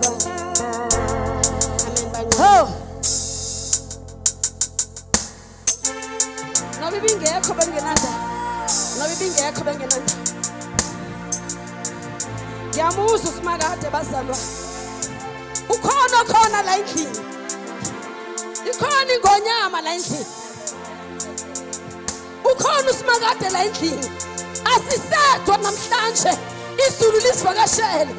bazalwane. Amen bangcwele. Noba ibingekho bengenanda. Noba ibingekho bengenanda. Ngiyamuzwa uSimakade bazalwane. Ukhona khona la endlini. Ikhona ingonyama la endlini. Ukhona uSimakade la endlini. Asisedwa namhlanje izulu lisivakashele.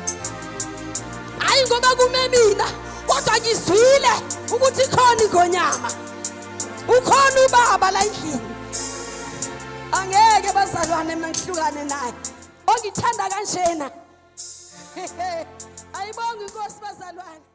Hayi ngoba kume mina kodwa ngizwile ukuthi ikhona ingonyama. Ukhona ubaba la endlini. Angeke bazalwane mina ngihlukane naye. Ongithanda kanjena. Ayibonga inkosi bazalwane.